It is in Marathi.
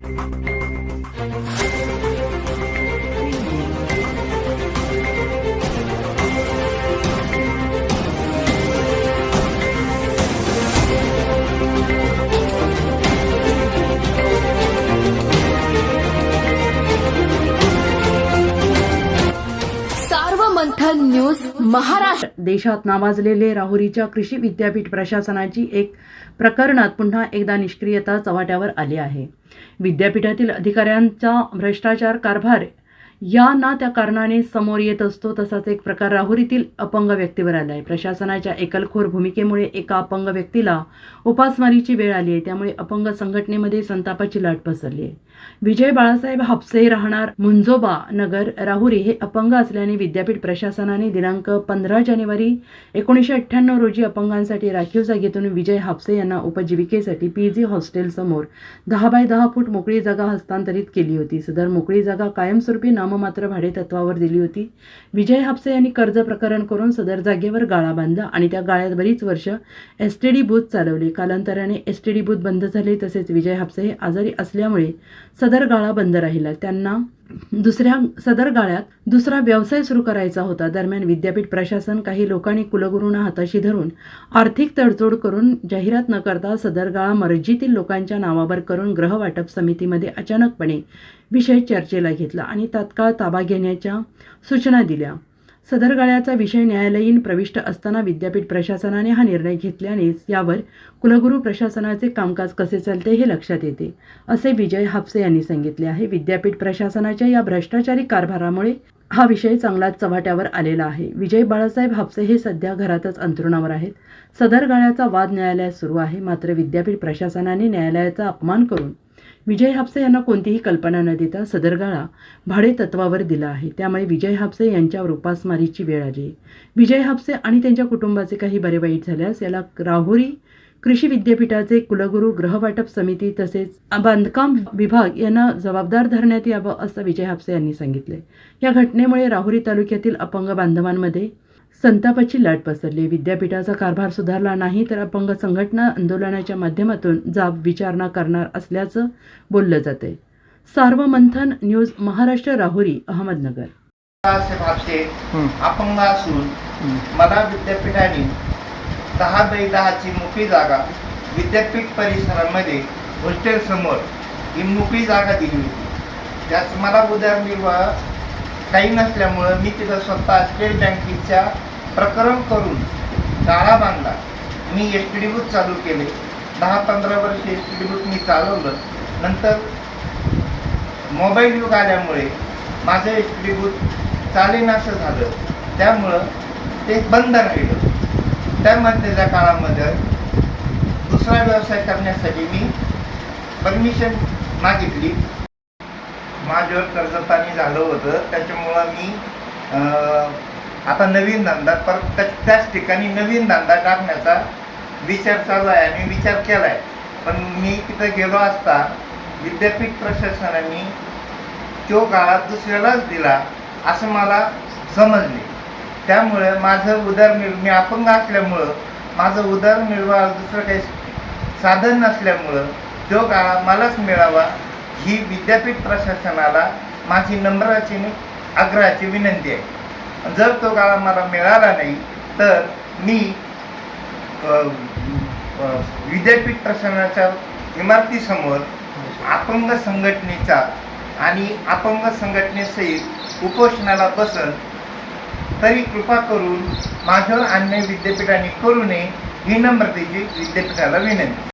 मंथन न्यूज महाराष्ट्र. देशात नावाजलेले राहुरीच्या कृषी विद्यापीठ प्रशासनाची एक प्रकरणात पुन्हा एकदा निष्क्रियता चव्हाट्यावर आली आहे. विद्यापीठातील अधिकाऱ्यांचा भ्रष्टाचार कारभार या ना त्या कारणाने समोर येत असतो. तसाच एक प्रकार राहुरीतील अपंग व्यक्तीवर आला आहे. प्रशासनाच्या एकलखोर भूमिकेमुळे एका अपंग व्यक्तीला उपासमारीची वेळ आली आहे. त्यामुळे अपंग संघटनेमध्ये संतापाची लाट पसरली आहे. विजय बाळासाहेब हापसे, राहणार मुंजोबा नगर, राहुरी हे अपंग असल्याने विद्यापीठ प्रशासनाने दिनांक 15 जानेवारी 1998 रोजी अपंगांसाठी राखीव जागेतून विजय हापसे यांना उपजीविकेसाठी PG हॉस्टेल समोर 10 बाय 10 फूट मोकळी जागा हस्तांतरित केली होती. सदर मोकळी जागा कायमस्वरूपी नाममात्र भाडे तत्वावर दिली होती. विजय हापसे यांनी कर्ज प्रकरण करून सदर जागेवर गाळा बांधला आणि त्या गाळ्यात बरीच वर्ष STD बूथ चालवले. कालांतराने STD बूथ बंद झाले. तसेच विजय हापसे हे आजारी असल्यामुळे सदर गाळा बंद राहिला. त्यांना सदर गाळ्यात दुसरा व्यवसाय सुरू करायचा होता. दरम्यान विद्यापीठ प्रशासन काही लोकांनी कुलगुरूंना हाताशी धरून आर्थिक तडजोड करून जाहिरात न करता सदर गाळा मर्जीतील लोकांच्या नावावर करून गृहवाटप समितीमध्ये अचानकपणे विषय चर्चेला घेतला आणि तात्काळ ताबा घेण्याच्या सूचना दिल्या. सदर गाळ्याचा विषय न्यायालयीन प्रविष्ट असताना विद्यापीठ प्रशासनाने हा निर्णय घेतल्यानेच यावर कुलगुरू प्रशासनाचे कामकाज कसे चालते हे लक्षात येते, असे विजय हापसे यांनी सांगितले आहे. विद्यापीठ प्रशासनाच्या या भ्रष्टाचारी कारभारामुळे हा विषय चांगलाच चव्हाट्यावर आलेला आहे. विजय बाळासाहेब हापसे हे सध्या घरातच अंथरुणावर आहेत. सदर गाळ्याचा वाद न्यायालयात सुरू आहे. मात्र विद्यापीठ प्रशासनाने न्यायालयाचा अपमान करून विजय हापसे यांना कोणतीही कल्पना न देता सदर गाळा भाडे तत्वावर दिला आहे. त्यामुळे विजय हापसे यांच्यावर उपासमारीची वेळ आली. विजय हापसे आणि त्यांच्या कुटुंबाचे काही बरे वाईट झाल्यास याला राहुरी कृषी विद्यापीठाचे कुलगुरू, गृहवाटप समिती तसेच बांधकाम विभाग यांना जबाबदार धरण्यात यावं, असं विजय हापसे यांनी सांगितले. या घटनेमुळे राहुरी तालुक्यातील अपंग बांधवांमध्ये संतापाची लाट पसरली. विद्यापीठाचा कारभार सुधारला नाही तर अपंग संघटना आंदोलनाच्या माध्यमातून जाब विचारणा करणार असल्याचं बोललं जाते. सार्वमंथन न्यूज महाराष्ट्र, राहुरी, अहमदनगर. अपंग असून मला विद्यापीठाने 10 बाय 10ची मोकळी जागा विद्यापीठ परिसरामध्ये हॉस्टेल समोर ही मोकळी जागा दिली होती. त्याच मला उदरनिर्वाह काही नसल्यामुळं मी तिथं स्वतः स्टेट बँकेच्या प्रकरण करून गाळा बांधला. मी STD बूथ चालू केले. 10-15 वर्ष STD बूथ मी चालवलं. नंतर मोबाईल युग आल्यामुळे माझं STD बूथ चालेनासं झालं. त्यामुळं ते बंद राहिलं. त्यामध्येच्या काळामध्ये दुसरा व्यवसाय करण्यासाठी मी परमिशन मागितली. माझ्यावर कर्जपाणी झालं होतं. त्याच्यामुळं मी आता नवीन धंदा परत त्याच ठिकाणी नवीन धंदा टाकण्याचा विचार चालू आहे आणि विचार केला आहे. पण मी तिथं गेलो असता विद्यापीठ प्रशासनाने तो गाळा दुसऱ्यालाच दिला असं मला समजले. त्यामुळे माझं मी अपंग असल्यामुळं माझं उदरनिर्वाह दुसरं काही साधन नसल्यामुळं तो गाळा मलाच मिळावा ही विद्यापीठ प्रशासनाला माझी नम्राची आग्रहाची विनंती आहे. जर तो गाळा मला मिळाला नाही तर मी विद्यापीठ प्रशासनाच्या इमारतीसमोर अपंग संघटनेचा आणि अपंग संघटनेसहित उपोषणाला बसन. तरी कृपा करून माझ्यावर अन्याय विद्यापीठाने करू नये ही नम्रतेची विद्यापीठाला विनंती.